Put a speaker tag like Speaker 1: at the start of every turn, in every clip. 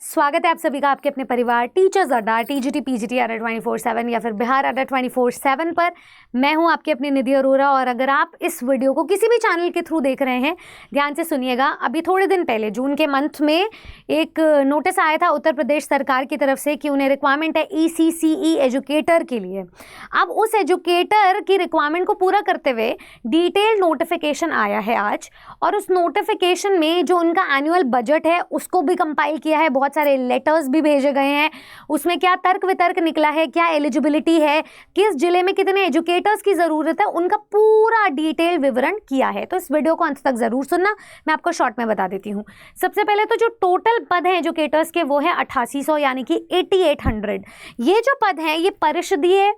Speaker 1: स्वागत है आप सभी का आपके अपने परिवार टीचर्स अड्डा टीजीटी पीजीटी अड्डा 24/7 या फिर बिहार अड्डा 24/7 पर। मैं हूं आपकी अपनी निधि अरोरा और अगर आप इस वीडियो को किसी भी चैनल के थ्रू देख रहे हैं ध्यान से सुनिएगा। अभी थोड़े दिन पहले जून के मंथ में एक नोटिस आया था उत्तर प्रदेश सरकार की तरफ से कि उन्हें रिक्वायरमेंट है ECCE एजुकेटर के लिए। अब उस एजुकेटर की रिक्वायरमेंट को पूरा करते हुए डिटेल्ड नोटिफिकेशन आया है आज, और उस नोटिफिकेशन में जो उनका एनुअल बजट है उसको भी कंपाइल किया है, बहुत सारे लेटर्स भी भेजे गए हैं। उसमें क्या तर्क वितर्क निकला है, क्या एलिजिबिलिटी है, किस जिले में कितने एजुकेटर्स की ज़रूरत है, उनका पूरा डिटेल विवरण किया है। तो इस वीडियो को अंत तक ज़रूर सुनना, मैं आपको शॉर्ट में बता देती हूँ। सबसे पहले तो जो टोटल पद हैं एजुकेटर्स के वो है 8800 यानी कि 8800। ये जो पद हैं ये परिषदीय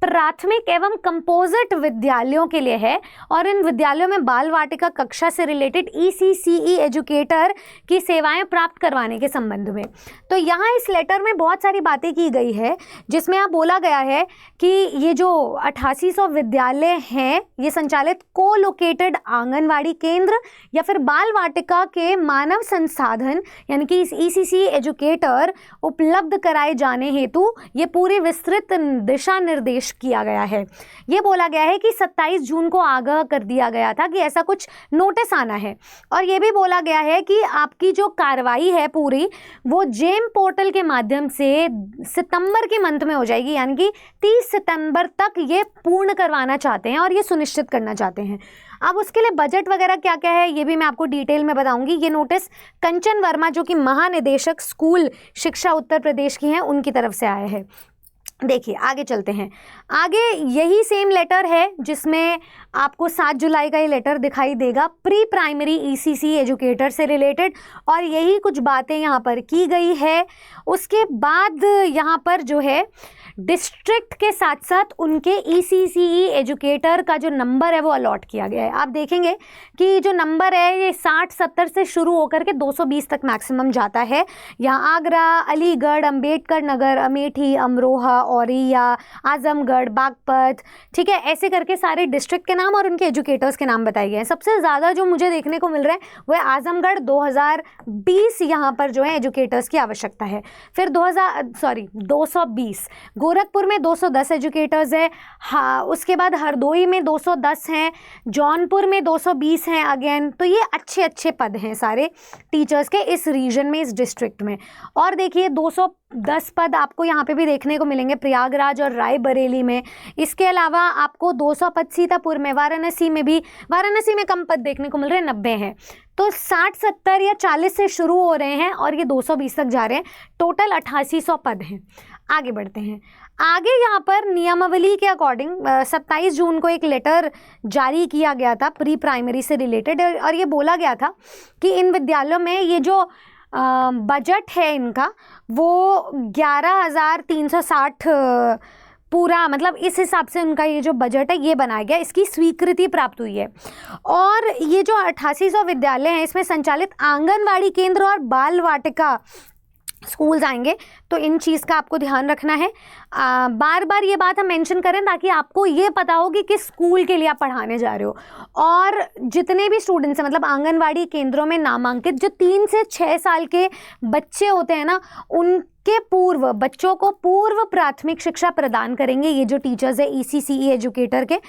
Speaker 1: प्राथमिक एवं कंपोजिट विद्यालयों के लिए है और इन विद्यालयों में बाल वाटिका कक्षा से रिलेटेड ECCE एजुकेटर की सेवाएं प्राप्त करवाने के संबंध में। तो यहाँ इस लेटर में बहुत सारी बातें की गई है जिसमें यहाँ बोला गया है कि ये जो 8800 विद्यालय हैं ये संचालित को-लोकेटेड आंगनवाड़ी केंद्र या फिर बाल वाटिका के मानव संसाधन यानी कि इस ECCE एजुकेटर उपलब्ध कराए जाने हेतु ये पूरी विस्तृत दिशा निर्देश किया गया है। ये बोला गया है कि 27 जून को आगाह कर दिया गया था कि ऐसा कुछ नोटिस आना है, और ये भी बोला गया है कि आपकी जो कार्रवाई है पूरी वो जेम पोर्टल के माध्यम से सितंबर के मंथ में हो जाएगी, यानी कि 30 सितंबर तक ये पूर्ण करवाना चाहते हैं और ये सुनिश्चित करना चाहते हैं। अब उसके लिए बजट वगैरह क्या क्या है ये भी मैं आपको डिटेल में बताऊंगी। ये नोटिस कंचन वर्मा जो कि महानिदेशक स्कूल शिक्षा उत्तर प्रदेश की हैं उनकी तरफ से आया है। देखिए आगे चलते हैं। आगे यही सेम लेटर है जिसमें आपको 7 जुलाई का ये लेटर दिखाई देगा प्री प्राइमरी ECCE एजुकेटर से रिलेटेड, और यही कुछ बातें यहाँ पर की गई है। उसके बाद यहाँ पर जो है डिस्ट्रिक्ट के साथ साथ उनके ECCE एजुकेटर का जो नंबर है वो अलॉट किया गया है। आप देखेंगे कि जो नंबर है ये 60-70 से शुरू होकर के 220 तक मैक्सिमम जाता है। यहाँ आगरा, अलीगढ़, अंबेडकर नगर, अमेठी, अमरोहा, औरैया, आजमगढ़, बागपत, ठीक है, ऐसे करके सारे डिस्ट्रिक्ट के नाम और उनके एजुकेटर्स के नाम बताए गए हैं। सबसे ज़्यादा जो मुझे देखने को मिल रहा है वो है आजमगढ़, 2020 यहाँ पर जो है एजुकेटर्स की आवश्यकता है। फिर 220, गोरखपुर में 210 एजुकेटर्स है। हाँ, उसके बाद हरदोई में 210 हैं, जौनपुर में 220 हैं अगेन। तो ये अच्छे अच्छे पद हैं सारे टीचर्स के इस रीजन में, इस डिस्ट्रिक्ट में। और देखिए 210 पद आपको यहाँ पे भी देखने को मिलेंगे प्रयागराज और रायबरेली में। इसके अलावा आपको 200 पद सीतापुर में, वाराणसी में कम पद देखने को मिल रहे हैं, 90 हैं। तो 60, 70 या 40 से शुरू हो रहे हैं और ये 220 तक जा रहे हैं। टोटल 8800 पद हैं। आगे बढ़ते हैं। आगे यहाँ पर नियमावली के अकॉर्डिंग 27 जून को एक लेटर जारी किया गया था प्री प्राइमरी से रिलेटेड, और ये बोला गया था कि इन विद्यालयों में ये जो बजट है इनका वो 11,360 पूरा, मतलब इस हिसाब से उनका ये जो बजट है ये बनाया गया, इसकी स्वीकृति प्राप्त हुई है। और ये जो 8800 विद्यालय हैं इसमें संचालित आंगनवाड़ी केंद्र और बाल वाटिका स्कूल्स आएंगे। तो इन चीज़ का आपको ध्यान रखना है। बार बार ये बात हम मेंशन करें ताकि आपको ये पता हो कि किस स्कूल के लिए आप पढ़ाने जा रहे हो। और जितने भी स्टूडेंट्स हैं, मतलब आंगनवाड़ी केंद्रों में नामांकित जो 3 से 6 साल के बच्चे होते हैं ना, उनके पूर्व बच्चों को पूर्व प्राथमिक शिक्षा प्रदान करेंगे ये जो टीचर्स है ECCE एजुकेटर के।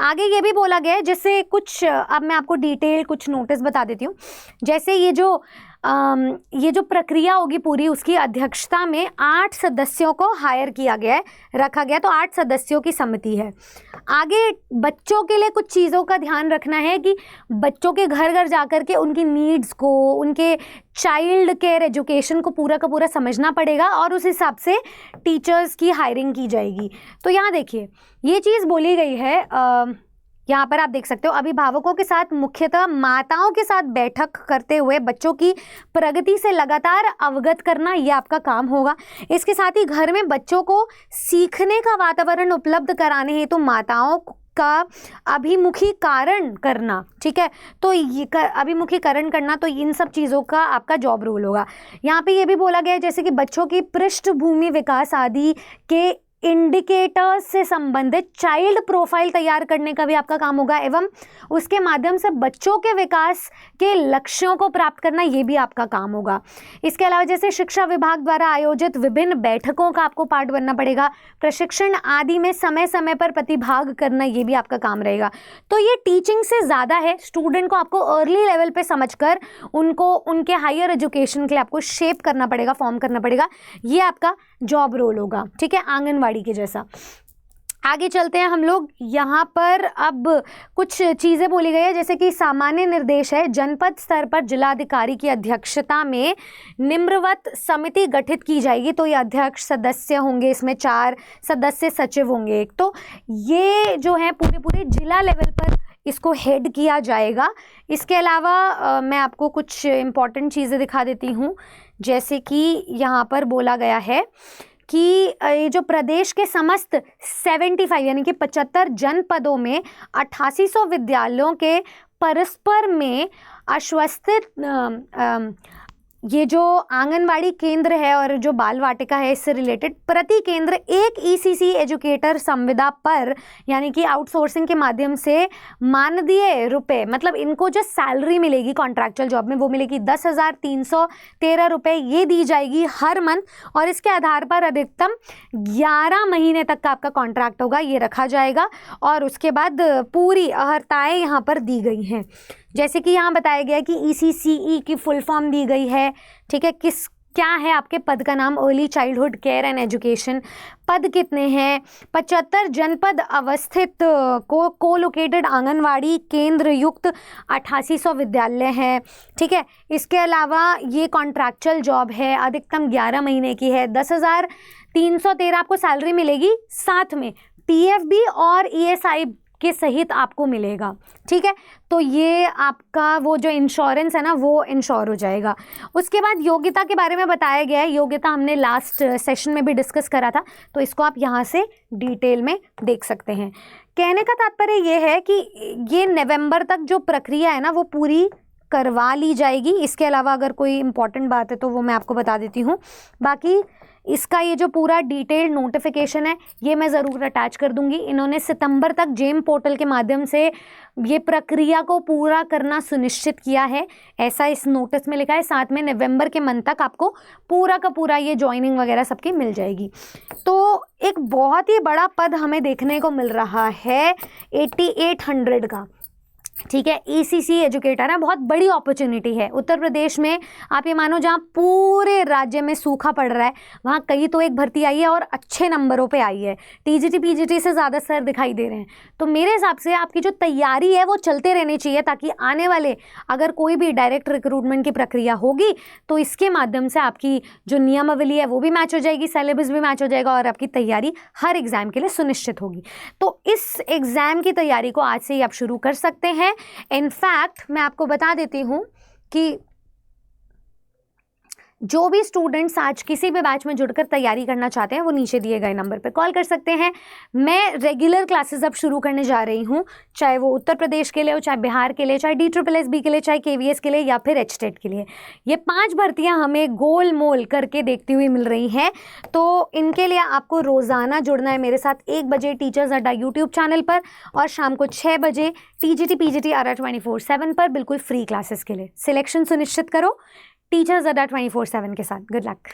Speaker 1: आगे ये भी बोला गया है, जैसे कुछ अब मैं आपको डिटेल कुछ नोटिस बता देती हूँ। जैसे ये जो प्रक्रिया होगी पूरी, उसकी अध्यक्षता में 8 सदस्यों को हायर किया गया है, रखा गया। तो 8 सदस्यों की समिति है। आगे बच्चों के लिए कुछ चीज़ों का ध्यान रखना है कि बच्चों के घर घर जाकर के उनकी नीड्स को, उनके चाइल्ड केयर एजुकेशन को पूरा का पूरा समझना पड़ेगा और उस हिसाब से टीचर्स की हायरिंग की जाएगी। तो यहाँ देखिए ये चीज़ बोली गई है, यहाँ पर आप देख सकते हो, अभिभावकों के साथ मुख्यतः माताओं के साथ बैठक करते हुए बच्चों की प्रगति से लगातार अवगत करना ये आपका काम होगा। इसके साथ ही घर में बच्चों को सीखने का वातावरण उपलब्ध कराने हेतु माताओं का अभिमुखीकरण करना, ठीक है, तो ये अभिमुखीकरण करना, तो इन सब चीज़ों का आपका जॉब रोल होगा। यहाँ पे ये भी बोला गया है जैसे कि बच्चों की पृष्ठभूमि विकास आदि के इंडिकेटर्स से संबंधित चाइल्ड प्रोफाइल तैयार करने का भी आपका काम होगा एवं उसके माध्यम से बच्चों के विकास के लक्ष्यों को प्राप्त करना, ये भी आपका काम होगा। इसके अलावा जैसे शिक्षा विभाग द्वारा आयोजित विभिन्न बैठकों का आपको पार्ट बनना पड़ेगा, प्रशिक्षण आदि में समय समय पर प्रतिभाग करना, ये भी आपका काम रहेगा। तो ये टीचिंग से ज़्यादा है, स्टूडेंट को आपको अर्ली लेवल पे समझकर उनको उनके हायर एजुकेशन के लिए आपको शेप करना पड़ेगा, फॉर्म करना पड़ेगा। ये आपका जॉब रोल होगा, ठीक है, आंगनवाड़ी के जैसा। आगे चलते हैं हम लोग। यहाँ पर अब कुछ चीज़ें बोली गई है, जैसे कि सामान्य निर्देश है, जनपद स्तर पर जिलाधिकारी की अध्यक्षता में निम्नवत समिति गठित की जाएगी। तो ये अध्यक्ष सदस्य होंगे, इसमें 4 सदस्य सचिव होंगे एक। तो ये जो है पूरे जिला लेवल पर इसको हेड किया जाएगा। इसके अलावा मैं आपको कुछ इम्पॉर्टेंट चीज़ें दिखा देती हूँ, जैसे कि यहाँ पर बोला गया है कि ये जो प्रदेश के समस्त 75 यानी कि 75 जनपदों में 8800 विद्यालयों के परस्पर में आश्वस्तित ये जो आंगनवाड़ी केंद्र है और जो बाल वाटिका है, इससे रिलेटेड प्रति केंद्र एक ईसीसी एजुकेटर संविदा पर यानी कि आउटसोर्सिंग के माध्यम से मानदेय रुपए, मतलब इनको जो सैलरी मिलेगी कॉन्ट्रैक्चुअल जॉब में वो मिलेगी 10,313 रुपये, ये दी जाएगी हर मंथ। और इसके आधार पर अधिकतम 11 महीने तक का आपका कॉन्ट्रैक्ट होगा, ये रखा जाएगा। और उसके बाद पूरी अहर्ताएँ यहाँ पर दी गई हैं, जैसे कि यहाँ बताया गया है कि ECCE की फुल फॉर्म दी गई है, ठीक है। क्या है आपके पद का नाम, early childhood care and education. पद कितने हैं, 75 जनपद अवस्थित को लोकेटेड आंगनवाड़ी केंद्र युक्त 8800 विद्यालय हैं, ठीक है। इसके अलावा ये कॉन्ट्रैक्चुअल जॉब है, अधिकतम 11 महीने की है, 10,313 आपको सैलरी मिलेगी, साथ में PFB और ESI के सहित आपको मिलेगा, ठीक है। तो ये आपका वो जो इंश्योरेंस है ना, वो इंश्योर हो जाएगा। उसके बाद योग्यता के बारे में बताया गया है, योग्यता हमने लास्ट सेशन में भी डिस्कस करा था, तो इसको आप यहाँ से डिटेल में देख सकते हैं। कहने का तात्पर्य ये है कि ये नवंबर तक जो प्रक्रिया है ना वो पूरी करवा ली जाएगी। इसके अलावा अगर कोई इम्पॉर्टेंट बात है तो वो मैं आपको बता देती हूँ। बाकी इसका ये जो पूरा डिटेल्ड नोटिफिकेशन है ये मैं ज़रूर अटैच कर दूंगी। इन्होंने सितंबर तक जेम पोर्टल के माध्यम से ये प्रक्रिया को पूरा करना सुनिश्चित किया है, ऐसा इस नोटिस में लिखा है। साथ में नवंबर के मंथ तक आपको पूरा का पूरा ये ज्वाइनिंग वगैरह सबकी मिल जाएगी। तो एक बहुत ही बड़ा पद हमें देखने को मिल रहा है 8800 का, ठीक है। ECC एजुकेटर है, बहुत बड़ी अपॉर्चुनिटी है। उत्तर प्रदेश में आप ये मानो जहाँ पूरे राज्य में सूखा पड़ रहा है वहाँ कहीं तो एक भर्ती आई है और अच्छे नंबरों पे आई है। TGT PGT से ज़्यादा सर दिखाई दे रहे हैं। तो मेरे हिसाब से आपकी जो तैयारी है वो चलते रहनी चाहिए, ताकि आने वाले अगर कोई भी डायरेक्ट रिक्रूटमेंट की प्रक्रिया होगी तो इसके माध्यम से आपकी जो नियमावली है वो भी मैच हो जाएगी, सिलेबस भी मैच हो जाएगा और आपकी तैयारी हर एग्ज़ाम के लिए सुनिश्चित होगी। तो इस एग्ज़ाम की तैयारी को आज से ही आप शुरू कर सकते हैं। इनफैक्ट मैं आपको बता देती हूं कि जो भी स्टूडेंट्स आज किसी भी बैच में जुड़कर तैयारी करना चाहते हैं वो नीचे दिए गए नंबर पर कॉल कर सकते हैं। मैं रेगुलर क्लासेस अब शुरू करने जा रही हूँ, चाहे वो उत्तर प्रदेश के लिए हो, चाहे बिहार के लिए, चाहे DSSB के लिए, चाहे KVS के लिए या फिर HTET के लिए। ये 5 भर्तियाँ हमें गोल मोल करके देखती हुई मिल रही हैं। तो इनके लिए आपको रोज़ाना जुड़ना है मेरे साथ 1 बजे टीचर्स अड्डा यूट्यूब चैनल पर और शाम को 6 बजे TGT PGT RR 24/7 पर बिल्कुल फ्री क्लासेस के लिए। सिलेक्शन सुनिश्चित करो टीचर्स अड्डा 24/7 के साथ। Good luck.